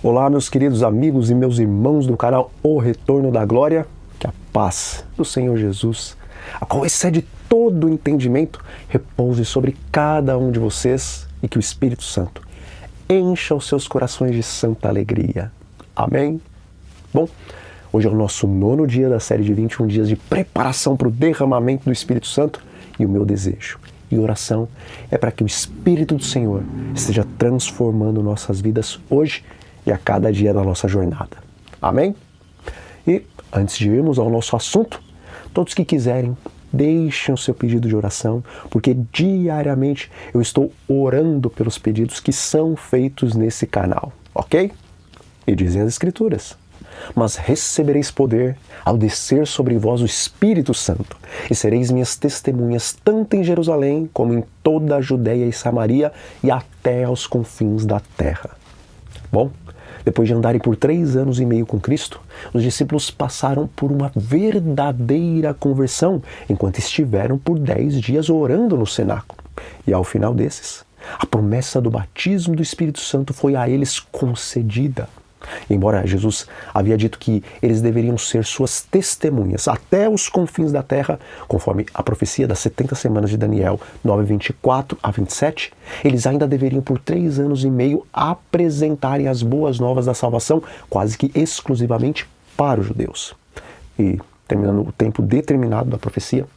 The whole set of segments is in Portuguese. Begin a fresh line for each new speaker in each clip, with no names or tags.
Olá, meus queridos amigos e meus irmãos do canal O Retorno da Glória. Que a paz do Senhor Jesus, a qual excede todo o entendimento, repouse sobre cada um de vocês e que o Espírito Santo encha os seus corações de santa alegria. Amém? Bom, hoje é o nosso 9º dia da série de 21 dias de preparação para o derramamento do Espírito Santo e o meu desejo e oração é para que o Espírito do Senhor esteja transformando nossas vidas hoje e a cada dia da nossa jornada. Amém? E antes de irmos ao nosso assunto, todos que quiserem, deixem o seu pedido de oração, porque diariamente eu estou orando pelos pedidos que são feitos nesse canal, ok? E dizem as Escrituras: mas recebereis poder ao descer sobre vós o Espírito Santo, e sereis minhas testemunhas tanto em Jerusalém como em toda a Judéia e Samaria e até aos confins da terra. Bom, depois de andarem por 3 anos e meio com Cristo, os discípulos passaram por uma verdadeira conversão enquanto estiveram por 10 dias orando no cenáculo. E ao final desses, a promessa do batismo do Espírito Santo foi a eles concedida. Embora Jesus havia dito que eles deveriam ser suas testemunhas até os confins da terra, conforme a profecia das 70 semanas de Daniel 9:24 a 27, eles ainda deveriam por 3 anos e meio apresentarem as boas novas da salvação quase que exclusivamente para os judeus. E, terminando o tempo determinado da profecia,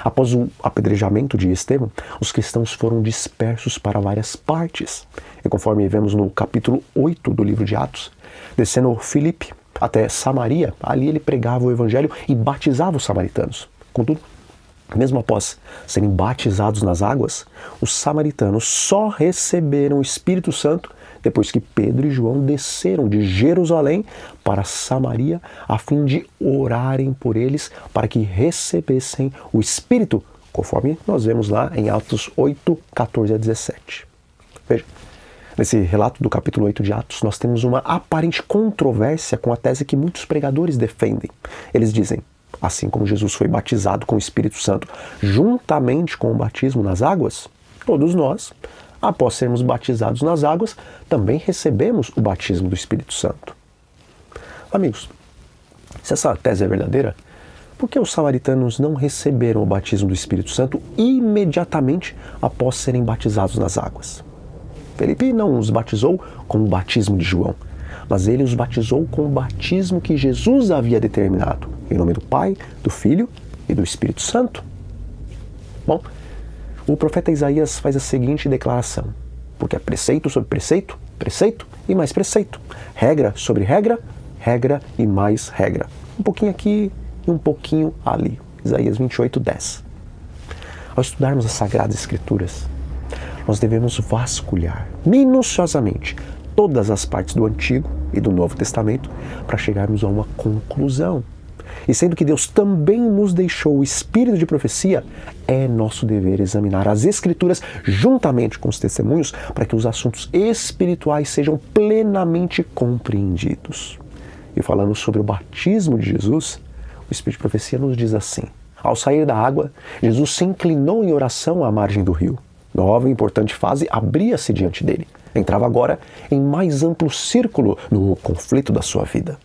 após o apedrejamento de Estevão, os cristãos foram dispersos para várias partes. E conforme vemos no capítulo 8 do livro de Atos, descendo Filipe até Samaria, ali ele pregava o evangelho e batizava os samaritanos. Contudo, mesmo após serem batizados nas águas, os samaritanos só receberam o Espírito Santo depois que Pedro e João desceram de Jerusalém para Samaria a fim de orarem por eles para que recebessem o Espírito, conforme nós vemos lá em Atos 8, 14 a 17. Veja, nesse relato do capítulo 8 de Atos, nós temos uma aparente controvérsia com a tese que muitos pregadores defendem. Eles dizem: assim como Jesus foi batizado com o Espírito Santo juntamente com o batismo nas águas, todos nós, após sermos batizados nas águas, também recebemos o batismo do Espírito Santo. Amigos, se essa tese é verdadeira, por que os samaritanos não receberam o batismo do Espírito Santo imediatamente após serem batizados nas águas? Felipe não os batizou com o batismo de João, mas ele os batizou com o batismo que Jesus havia determinado, em nome do Pai, do Filho e do Espírito Santo. Bom, o profeta Isaías faz a seguinte declaração: porque é preceito sobre preceito, preceito e mais preceito, regra sobre regra, regra e mais regra. Um pouquinho aqui e um pouquinho ali. Isaías 28:10. Ao estudarmos as Sagradas Escrituras, nós devemos vasculhar minuciosamente todas as partes do Antigo e do Novo Testamento para chegarmos a uma conclusão. E sendo que Deus também nos deixou o espírito de profecia, é nosso dever examinar as Escrituras juntamente com os testemunhos para que os assuntos espirituais sejam plenamente compreendidos. E falando sobre o batismo de Jesus, o espírito de profecia nos diz assim: ao sair da água, Jesus se inclinou em oração à margem do rio. Nova e importante fase abria-se diante dele. Entrava agora em mais amplo círculo no conflito da sua vida.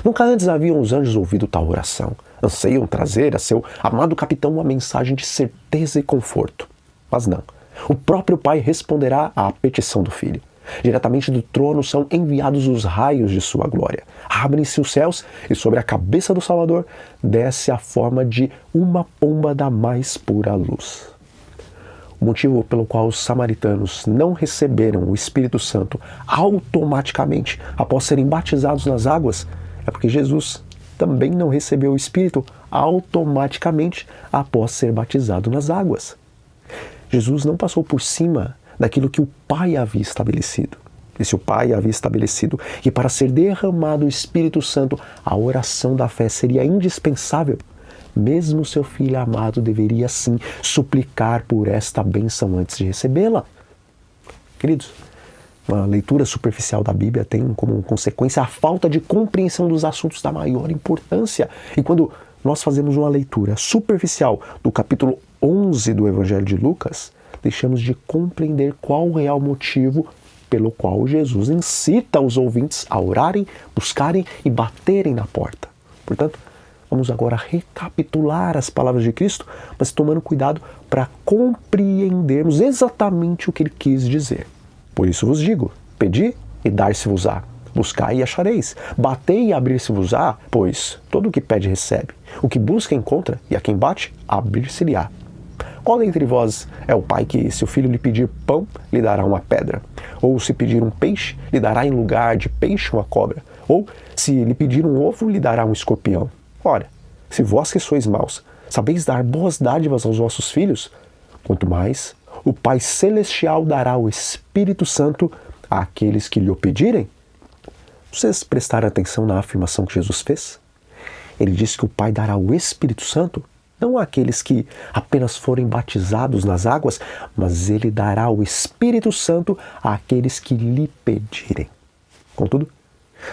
Nunca antes haviam os anjos ouvido tal oração. Anseiam trazer a seu amado capitão uma mensagem de certeza e conforto. Mas não. O próprio Pai responderá à petição do Filho. Diretamente do trono são enviados os raios de sua glória. Abrem-se os céus e sobre a cabeça do Salvador desce a forma de uma pomba da mais pura luz. O motivo pelo qual os samaritanos não receberam o Espírito Santo automaticamente após serem batizados nas águas é porque Jesus também não recebeu o Espírito automaticamente após ser batizado nas águas. Jesus não passou por cima daquilo que o Pai havia estabelecido. E se o Pai havia estabelecido que para ser derramado o Espírito Santo, a oração da fé seria indispensável, mesmo seu Filho amado deveria sim suplicar por esta bênção antes de recebê-la. Queridos, uma leitura superficial da Bíblia tem como consequência a falta de compreensão dos assuntos da maior importância. E quando nós fazemos uma leitura superficial do capítulo 11 do Evangelho de Lucas, deixamos de compreender qual o real motivo pelo qual Jesus incita os ouvintes a orarem, buscarem e baterem na porta. Portanto, vamos agora recapitular as palavras de Cristo, mas tomando cuidado para compreendermos exatamente o que ele quis dizer. Por isso vos digo, pedi e dar-se-vos-á, buscai e achareis, batei e abrir-se-vos-á, pois todo o que pede recebe, o que busca encontra, e a quem bate, abrir-se-lhe-á. Qual dentre vós é o pai que, se o filho lhe pedir pão, lhe dará uma pedra? Ou se pedir um peixe, lhe dará em lugar de peixe uma cobra? Ou se lhe pedir um ovo, lhe dará um escorpião? Ora, se vós que sois maus, sabeis dar boas dádivas aos vossos filhos, quanto mais o Pai Celestial dará o Espírito Santo àqueles que lhe o pedirem? Vocês prestaram atenção na afirmação que Jesus fez? Ele disse que o Pai dará o Espírito Santo não àqueles que apenas forem batizados nas águas, mas ele dará o Espírito Santo àqueles que lhe pedirem. Contudo,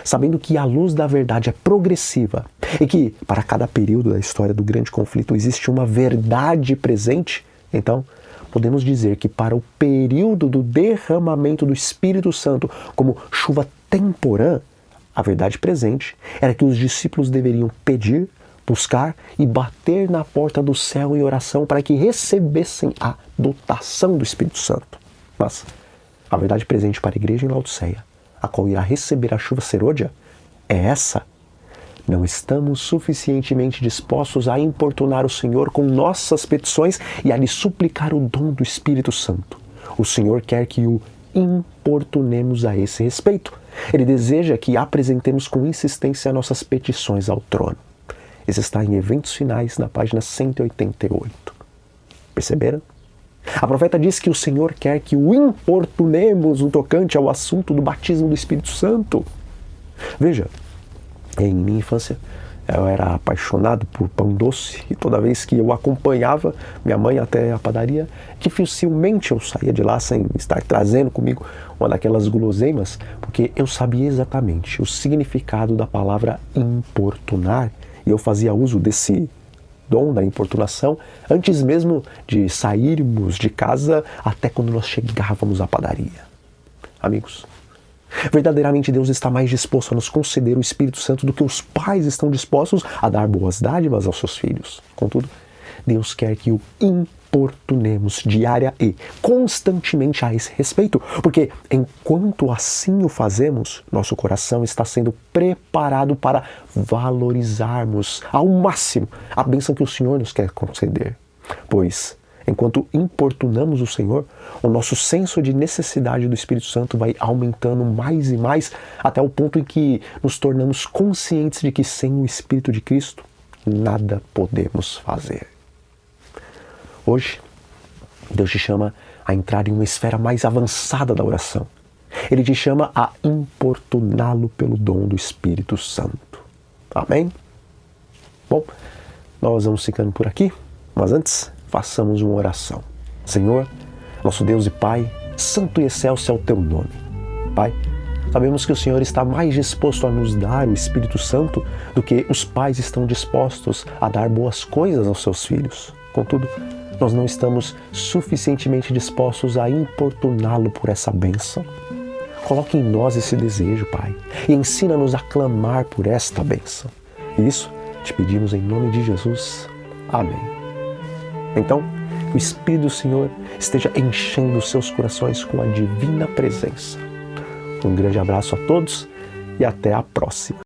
sabendo que a luz da verdade é progressiva e que para cada período da história do grande conflito existe uma verdade presente, então podemos dizer que para o período do derramamento do Espírito Santo como chuva temporã, a verdade presente era que os discípulos deveriam pedir, buscar e bater na porta do céu em oração para que recebessem a dotação do Espírito Santo. Mas a verdade presente para a igreja em Laodiceia, a qual irá receber a chuva serôdia, é essa. Não estamos suficientemente dispostos a importunar o Senhor com nossas petições e a lhe suplicar o dom do Espírito Santo. O Senhor quer que o importunemos a esse respeito. Ele deseja que apresentemos com insistência nossas petições ao trono. Isso está em Eventos Finais, na página 188. Perceberam? A profeta diz que o Senhor quer que o importunemos no tocante ao assunto do batismo do Espírito Santo. Veja, em minha infância eu era apaixonado por pão doce e toda vez que eu acompanhava minha mãe até a padaria, dificilmente eu saía de lá sem estar trazendo comigo uma daquelas guloseimas, porque eu sabia exatamente o significado da palavra importunar e eu fazia uso desse dom da importunação antes mesmo de sairmos de casa até quando nós chegávamos à padaria. Amigos, verdadeiramente Deus está mais disposto a nos conceder o Espírito Santo do que os pais estão dispostos a dar boas dádivas aos seus filhos. Contudo, Deus quer que o importunemos diária e constantemente a esse respeito, porque enquanto assim o fazemos, nosso coração está sendo preparado para valorizarmos ao máximo a bênção que o Senhor nos quer conceder. Pois, enquanto importunamos o Senhor, o nosso senso de necessidade do Espírito Santo vai aumentando mais e mais até o ponto em que nos tornamos conscientes de que sem o Espírito de Cristo, nada podemos fazer. Hoje, Deus te chama a entrar em uma esfera mais avançada da oração. Ele te chama a importuná-lo pelo dom do Espírito Santo. Amém? Bom, nós vamos ficando por aqui, mas antes, façamos uma oração. Senhor, nosso Deus e Pai, santo e excelso é o teu nome. Pai, sabemos que o Senhor está mais disposto a nos dar o Espírito Santo do que os pais estão dispostos a dar boas coisas aos seus filhos. Contudo, nós não estamos suficientemente dispostos a importuná-lo por essa bênção. Coloque em nós esse desejo, Pai, e ensina-nos a clamar por esta bênção. Isso te pedimos em nome de Jesus. Amém. Então, que o Espírito do Senhor esteja enchendo os seus corações com a divina presença. Um grande abraço a todos e até a próxima.